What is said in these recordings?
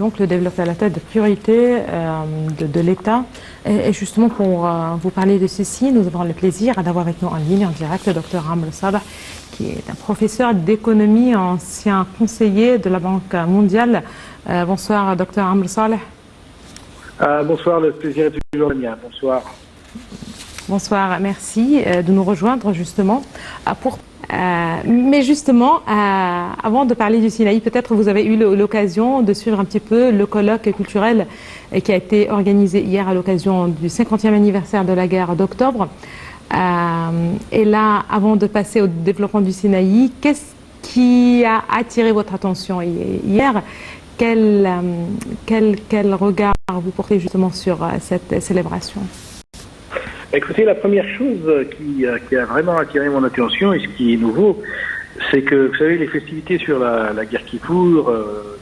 donc le développement à la tête de priorité de l'État. Et justement, pour vous parler de ceci, nous avons le plaisir d'avoir avec nous en ligne, en direct, le Dr Amr Saleh, qui est un professeur d'économie, ancien conseiller de la Banque mondiale. Bonsoir, Dr Amr Saleh. Bonsoir, le plaisir est toujours le mien. Bonsoir. Bonsoir, merci de nous rejoindre justement. Mais justement, avant de parler du Sinaï, peut-être vous avez eu l'occasion de suivre un petit peu le colloque culturel qui a été organisé hier à l'occasion du 50e anniversaire de la guerre d'octobre. Et là, avant de passer au développement du Sinaï, qu'est-ce qui a attiré votre attention hier? Quel regard vous portez justement sur cette célébration? Écoutez, la première chose qui a vraiment attiré mon attention, et ce qui est nouveau, c'est que, vous savez, les festivités sur la guerre Kippour,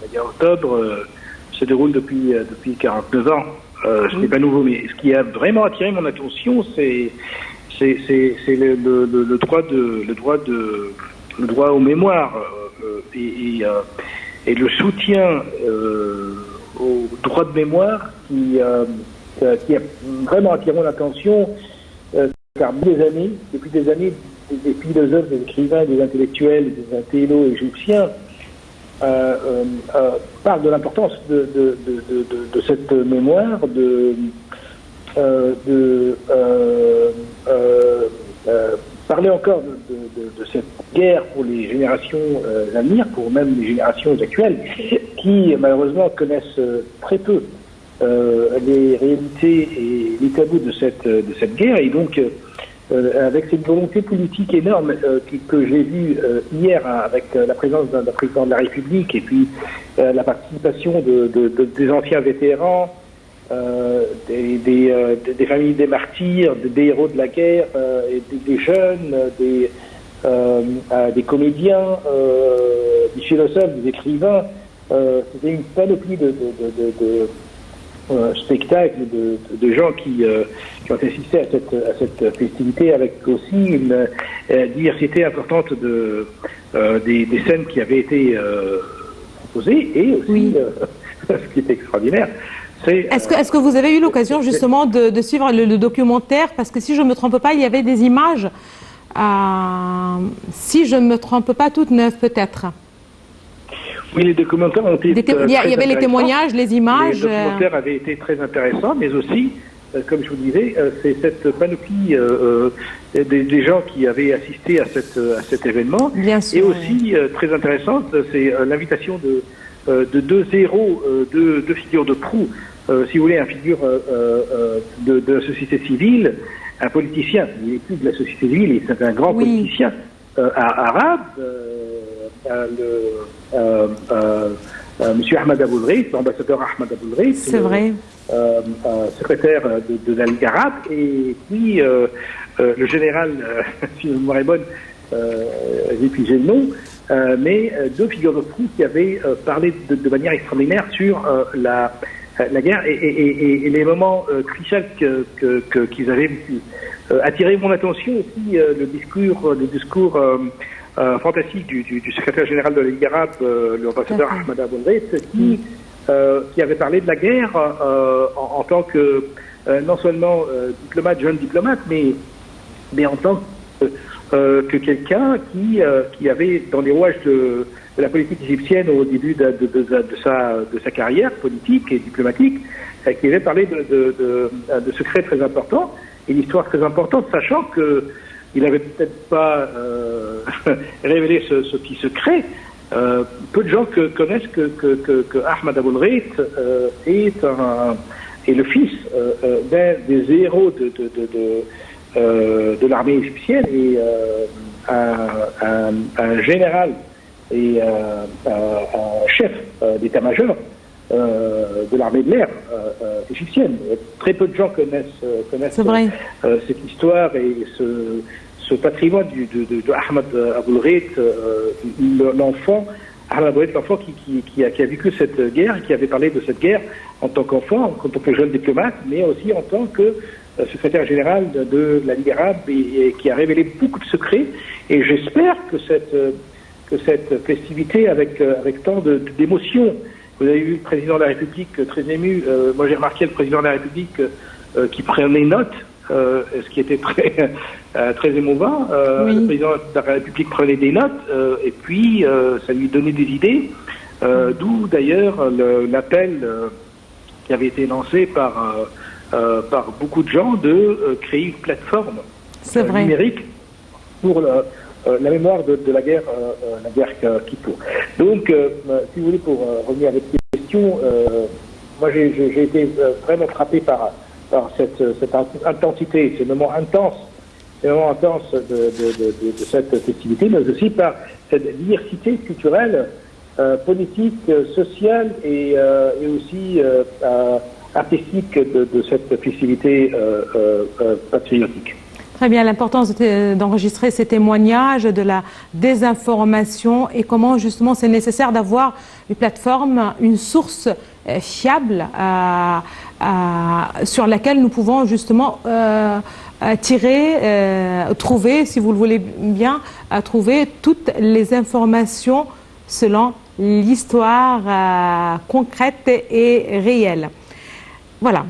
la guerre d'octobre, se déroulent depuis 49 ans. Ce n'est pas nouveau, mais ce qui a vraiment attiré mon attention, c'est le droit aux mémoires et le soutien au droit de mémoire qui a vraiment attiré mon attention, car depuis des années, des philosophes, des écrivains, des intellectuels, des intellos égyptiens parlent de l'importance de cette mémoire, parler encore de cette guerre pour les générations à venir, pour même les générations actuelles, qui malheureusement connaissent très peu les réalités et les tabous de cette guerre. Et donc, avec cette volonté politique énorme que j'ai vue hier avec la présence d'un président de la République et puis la participation des anciens vétérans, des familles des martyrs, des héros de la guerre, et des jeunes, des comédiens, des philosophes, des écrivains, c'était une panoplie de spectacle de gens qui ont assisté à cette festivité, avec aussi une diversité importante des scènes qui avaient été proposées, et aussi ce qui est extraordinaire. Est-ce que vous avez eu l'occasion justement de suivre le documentaire? Parce que si je ne me trompe pas, il y avait des images, si je ne me trompe pas, toutes neuves peut-être. Oui, les documentaires ont été il y avait les témoignages, les images. Les documentaires avaient été très intéressants, mais aussi, comme je vous disais, c'est cette panoplie des gens qui avaient assisté à cet événement. Bien sûr, et aussi, très intéressante, c'est l'invitation de deux héros, deux figures de proue, si vous voulez, une figure de la société civile, un politicien, il n'est plus de la société civile, c'est un grand politicien arabe, Monsieur Ahmed Aboulreït, l'ambassadeur Ahmed Aboulreït, c'est vrai, secrétaire de la Ligue arabe, et puis le général, si je me mémoire est bonne, j'ai pigé le nom, mais deux figures de proue qui avaient parlé de manière extraordinaire sur la guerre et les moments cruciaux qu'ils avaient attiré mon attention aussi, le discours fantastique du secrétaire général de la Ligue arabe, l'ambassadeur Ahmed Aboulreït, qui avait parlé de la guerre en tant que non seulement jeune diplomate, mais en tant que quelqu'un qui avait dans les rouages de la politique égyptienne au début de sa carrière politique et diplomatique, qui avait parlé de secrets très importants et d'histoires très importantes, sachant que il n'avait peut-être pas révélé ce petit secret. Peu de gens connaissent que Ahmed Aboulreït est le fils d'un des héros de l'armée égyptienne et un général et un chef d'état-major de l'armée de l'air égyptienne. Très peu de gens connaissent cette histoire et ce patrimoine de Ahmed Aboulreït, l'enfant qui a vécu cette guerre et qui avait parlé de cette guerre en tant qu'enfant, en tant que jeune diplomate, mais aussi en tant que secrétaire général de la Ligue arabe et qui a révélé beaucoup de secrets. Et j'espère que cette festivité avec tant d'émotions Vous avez vu le président de la République très ému. Moi, j'ai remarqué le président de la République qui prenait note, ce qui était très émouvant. Oui. Le président de la République prenait des notes et puis ça lui donnait des idées. D'où d'ailleurs l'appel qui avait été lancé par beaucoup de gens de créer une plateforme numérique pour la mémoire de la guerre Kippour. Donc, si vous voulez, pour revenir à votre question, moi j'ai été vraiment frappé par cette intensité, ces moments intenses de cette festivité, mais aussi par cette diversité culturelle, politique, sociale et aussi artistique de cette festivité patriotique. Très bien, l'importance d'enregistrer ces témoignages de la désinformation et comment justement c'est nécessaire d'avoir une plateforme, une source fiable sur laquelle nous pouvons justement trouver, si vous le voulez bien, trouver toutes les informations selon l'histoire concrète et réelle. Voilà.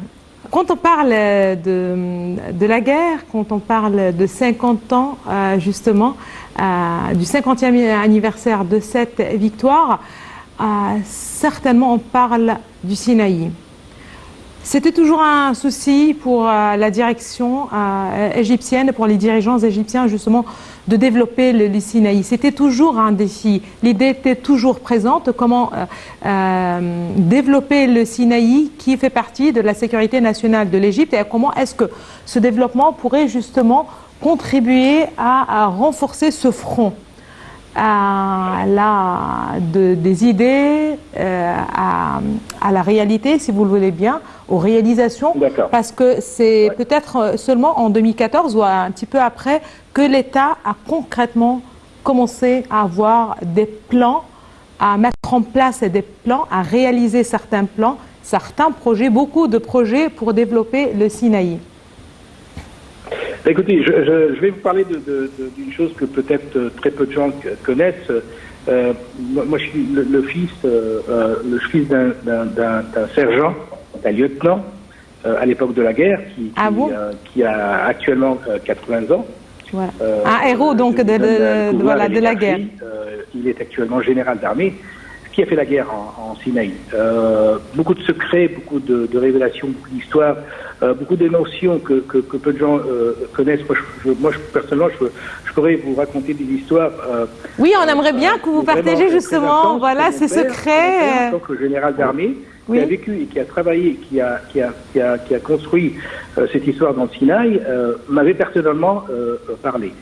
Quand on parle de la guerre, quand on parle de 50 ans, justement, du 50e anniversaire de cette victoire, certainement on parle du Sinaï. C'était toujours un souci pour la direction égyptienne, pour les dirigeants égyptiens, justement, de développer le Sinaï. C'était toujours un défi. L'idée était toujours présente, comment développer le Sinaï qui fait partie de la sécurité nationale de l'Égypte et comment est-ce que ce développement pourrait justement contribuer à renforcer ce front des idées à la réalité, si vous le voulez bien, aux réalisations, parce que c'est peut-être seulement en 2014 ou un petit peu après que l'État a concrètement commencé à avoir des plans, à mettre en place des plans, à réaliser certains plans, certains projets, beaucoup de projets pour développer le Sinaï. Écoutez, je vais vous parler d'une chose que peut-être très peu de gens connaissent. Moi, je suis le fils d'un sergent, d'un lieutenant à l'époque de la guerre, qui a actuellement 80 ans. Voilà. Un héros donc de la guerre. Il est actuellement général d'armée, qui a fait la guerre en Sinaï. Beaucoup de secrets, beaucoup de révélations, beaucoup d'histoires, beaucoup de notions que peu de gens connaissent. Moi, personnellement, je pourrais vous raconter des histoires. Oui, on aimerait bien que vous partagez justement ces secrets. En tant que général d'armée, qui a vécu et qui a travaillé, qui a construit cette histoire dans le Sinaï, m'avait personnellement parlé.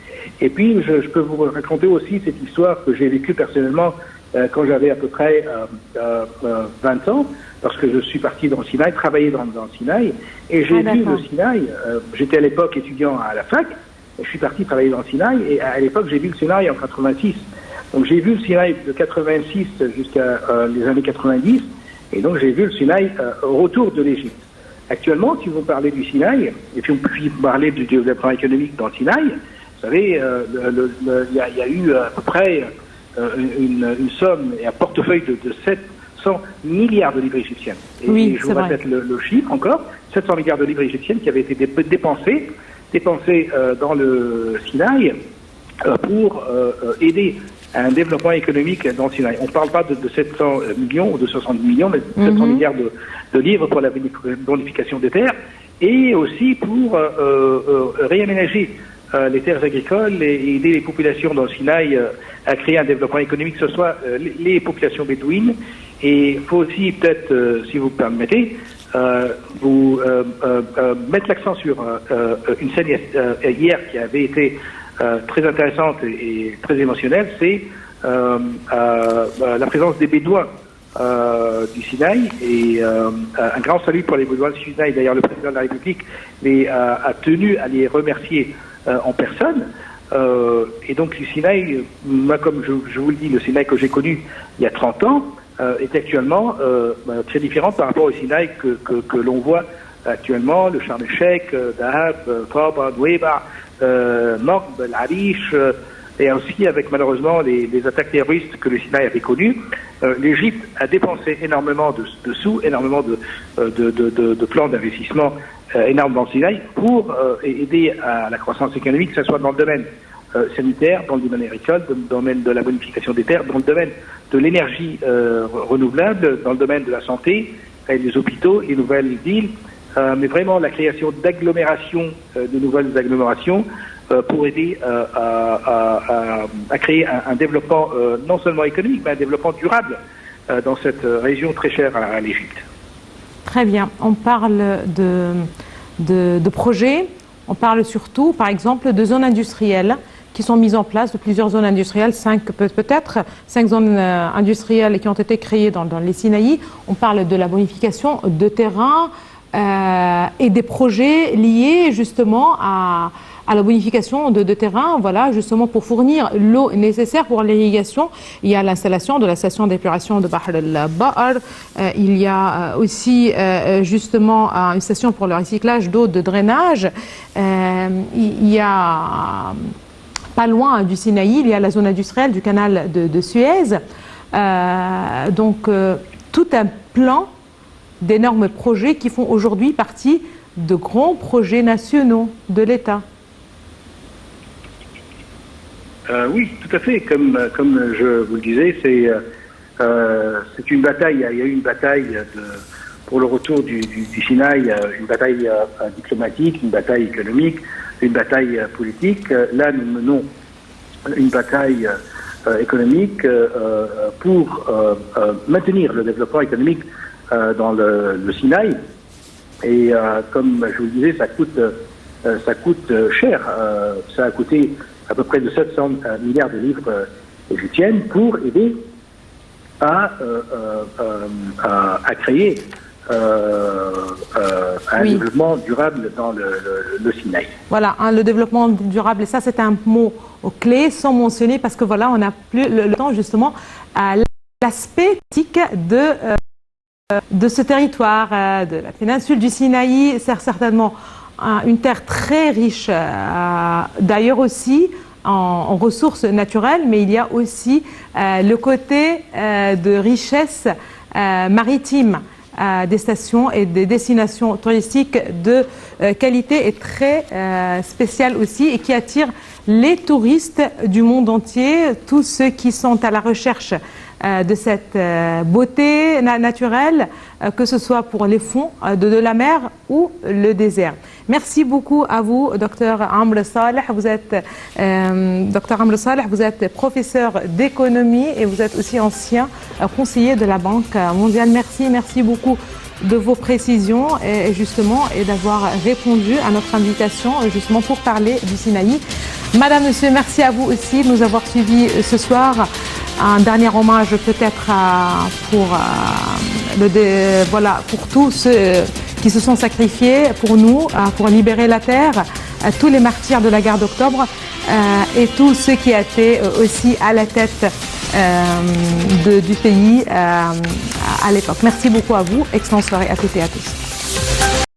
Et puis, je peux vous raconter aussi cette histoire que j'ai vécue personnellement quand j'avais à peu près 20 ans, parce que je suis parti dans le Sinaï, travailler dans le Sinaï, et j'ai vu le Sinaï. J'étais à l'époque étudiant à la fac, et je suis parti travailler dans le Sinaï, et à l'époque j'ai vu le Sinaï en 86. Donc j'ai vu le Sinaï de 86 jusqu'à les années 90, et donc j'ai vu le Sinaï au retour de l'Égypte. Actuellement, si vous parlez du Sinaï, et puis vous parlez du développement économique dans le Sinaï, vous savez, il y a eu à peu près une somme et un portefeuille de 700 milliards de livres égyptiennes. Et je vous répète le chiffre encore, 700 milliards de livres égyptiennes qui avaient été dépensés dans le Sinaï pour aider à un développement économique dans le Sinaï. On ne parle pas de 700 millions ou de 70 millions, mais de 700 milliards de livres pour la bonification des terres et aussi pour réaménager les terres agricoles et aider les populations dans le Sinaï à créer un développement économique, que ce soit les populations bédouines. Et il faut aussi peut-être, si vous me permettez, vous mettre l'accent sur une scène hier qui avait été très intéressante et très émotionnelle, c'est la présence des Bédouins du Sinaï, et un grand salut pour les Bédouins du Sinaï. D'ailleurs, le président de la République a tenu à les remercier en personne. Et donc le Sinaï, moi, comme je vous le dis, le Sinaï que j'ai connu il y a 30 ans est actuellement très différent par rapport au Sinaï que l'on voit actuellement, le Sharm el-Sheikh, Dahab, Taba, Doueba, Morb, l'Arish, et aussi avec malheureusement les attaques terroristes que le Sinaï avait connues. l'Égypte a dépensé énormément de sous, énormément de plans d'investissement énormes dans le Sinaï pour aider à la croissance économique, que ce soit dans le domaine sanitaire, dans le domaine agricole, dans le domaine de la bonification des terres, dans le domaine de l'énergie renouvelable, dans le domaine de la santé, avec les hôpitaux, les nouvelles villes, mais vraiment la création d'agglomérations, de nouvelles agglomérations, pour aider à créer un développement non seulement économique, mais un développement durable dans cette région très chère à l'Égypte. Très bien. On parle de projets, on parle surtout, par exemple, de zones industrielles qui sont mises en place, de plusieurs zones industrielles, peut-être 5 zones industrielles qui ont été créées dans les Sinaï. On parle de la bonification de terrain et des projets liés justement à la bonification de terrain, voilà, justement pour fournir l'eau nécessaire pour l'irrigation. Il y a l'installation de la station d'épuration de Bahr el-Bahr. Il y a aussi justement une station pour le recyclage d'eau de drainage. Il y a pas loin du Sinaï, il y a la zone industrielle du canal de Suez. Donc tout un plan d'énormes projets qui font aujourd'hui partie de grands projets nationaux de l'État. Oui, tout à fait. Comme je vous le disais, c'est une bataille. Il y a eu une bataille pour le retour du Sinaï, une bataille diplomatique, une bataille économique, une bataille politique. Là, nous menons une bataille économique pour maintenir le développement économique dans le Sinaï. Et comme je vous le disais, ça coûte cher. Ça a coûté à peu près de 700 milliards de livres égyptiennes pour aider à créer un développement durable dans le Sinaï. Voilà, le développement durable, et ça c'est un mot clé, sans mentionner, parce que voilà, on n'a plus le temps justement à l'aspect éthique de ce territoire, de la péninsule du Sinaï. C'est certainement une terre très riche, d'ailleurs aussi en ressources naturelles, mais il y a aussi le côté de richesse maritime, des stations et des destinations touristiques de qualité et très spéciales aussi, et qui attirent les touristes du monde entier, tous ceux qui sont à la recherche de cette beauté naturelle, que ce soit pour les fonds de la mer ou le désert. Merci beaucoup à vous, Dr Amr Saleh. Vous êtes Dr Amr Saleh, vous êtes professeur d'économie et vous êtes aussi ancien conseiller de la Banque mondiale. Merci beaucoup de vos précisions et d'avoir répondu à notre invitation justement pour parler du Sinaï. Madame, monsieur, merci à vous aussi de nous avoir suivis ce soir. Un dernier hommage peut-être pour tous ceux qui se sont sacrifiés pour nous, pour libérer la terre, tous les martyrs de la guerre d'octobre et tous ceux qui étaient aussi à la tête du pays à l'époque. Merci beaucoup à vous. Excellente soirée à toutes et à tous.